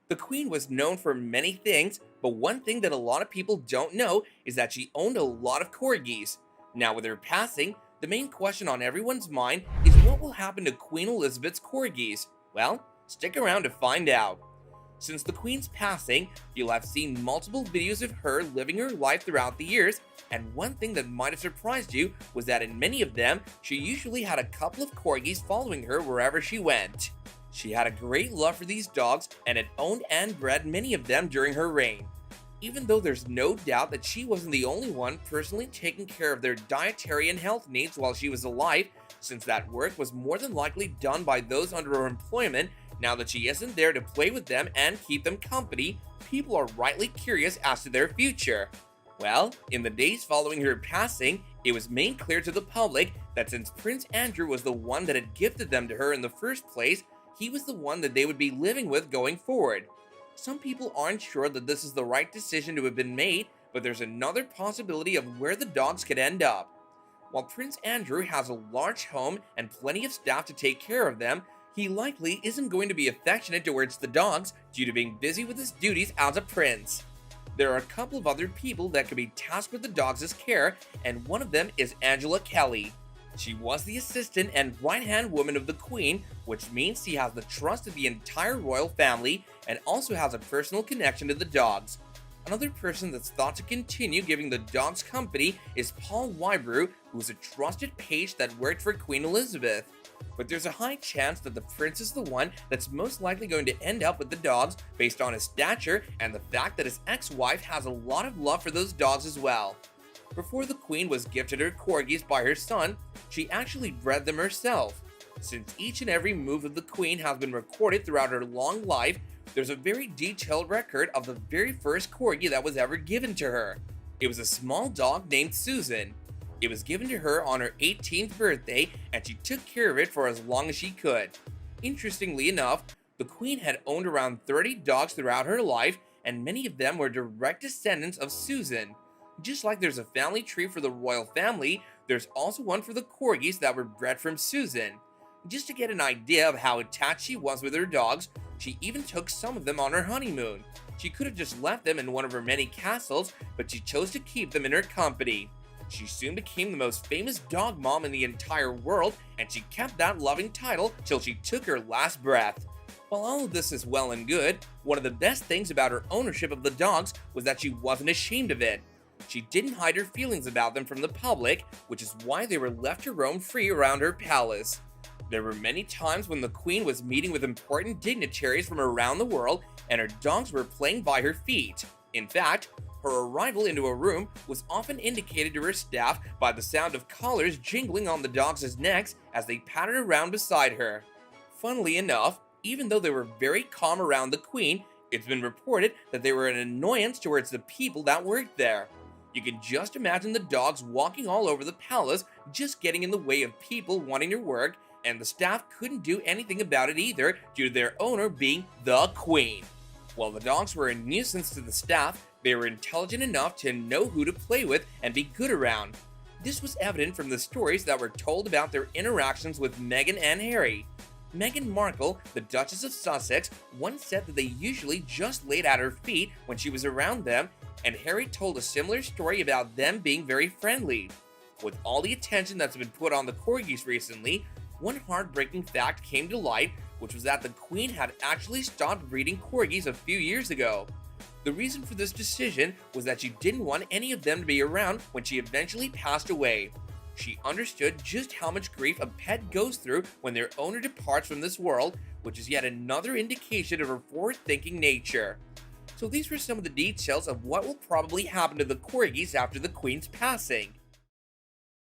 The queen was known for many things, but one thing that a lot of people don't know is that she owned a lot of corgis. Now, with her passing, the main question on everyone's mind is what will happen to Queen Elizabeth's corgis? Well, stick around to find out. Since the Queen's passing, you'll have seen multiple videos of her living her life throughout the years, and one thing that might have surprised you was that in many of them, she usually had a couple of corgis following her wherever she went. She had a great love for these dogs and had owned and bred many of them during her reign. Even though there's no doubt that she wasn't the only one personally taking care of their dietary and health needs while she was alive, since that work was more than likely done by those under her employment. Now that she isn't there to play with them and keep them company, people are rightly curious as to their future. Well, in the days following her passing, it was made clear to the public that since Prince Andrew was the one that had gifted them to her in the first place, he was the one that they would be living with going forward. Some people aren't sure that this is the right decision to have been made, but there's another possibility of where the dogs could end up. While Prince Andrew has a large home and plenty of staff to take care of them, he likely isn't going to be affectionate towards the dogs due to being busy with his duties as a prince. There are a couple of other people that could be tasked with the dogs' care, and one of them is Angela Kelly. She was the assistant and right-hand woman of the Queen, which means she has the trust of the entire royal family and also has a personal connection to the dogs. Another person that's thought to continue giving the dogs company is Paul Wybrew, who is a trusted page that worked for Queen Elizabeth. But there's a high chance that the prince is the one that's most likely going to end up with the dogs based on his stature and the fact that his ex-wife has a lot of love for those dogs as well. Before the Queen was gifted her corgis by her son, she actually bred them herself. Since each and every move of the Queen has been recorded throughout her long life, there's a very detailed record of the very first corgi that was ever given to her. It was a small dog named Susan. It was given to her on her 18th birthday, and she took care of it for as long as she could. Interestingly enough, the Queen had owned around 30 dogs throughout her life, and many of them were direct descendants of Susan. Just like there's a family tree for the royal family, there's also one for the corgis that were bred from Susan. Just to get an idea of how attached she was with her dogs, she even took some of them on her honeymoon. She could have just left them in one of her many castles, but she chose to keep them in her company. She soon became the most famous dog mom in the entire world, and she kept that loving title till she took her last breath. While all of this is well and good, one of the best things about her ownership of the dogs was that she wasn't ashamed of it. She didn't hide her feelings about them from the public, which is why they were left to roam free around her palace. There were many times when the Queen was meeting with important dignitaries from around the world, and her dogs were playing by her feet. In fact, her arrival into a room was often indicated to her staff by the sound of collars jingling on the dogs' necks as they pattered around beside her. Funnily enough, even though they were very calm around the Queen, it's been reported that they were an annoyance towards the people that worked there. You can just imagine the dogs walking all over the palace, just getting in the way of people wanting to work, and the staff couldn't do anything about it either due to their owner being the Queen. While the dogs were a nuisance to the staff, they were intelligent enough to know who to play with and be good around. This was evident from the stories that were told about their interactions with Meghan and Harry. Meghan Markle, the Duchess of Sussex, once said that they usually just laid at her feet when she was around them, and Harry told a similar story about them being very friendly. With all the attention that's been put on the corgis recently, one heartbreaking fact came to light, which was that the Queen had actually stopped breeding corgis a few years ago. The reason for this decision was that she didn't want any of them to be around when she eventually passed away. She understood just how much grief a pet goes through when their owner departs from this world, which is yet another indication of her forward-thinking nature. So these were some of the details of what will probably happen to the corgis after the Queen's passing.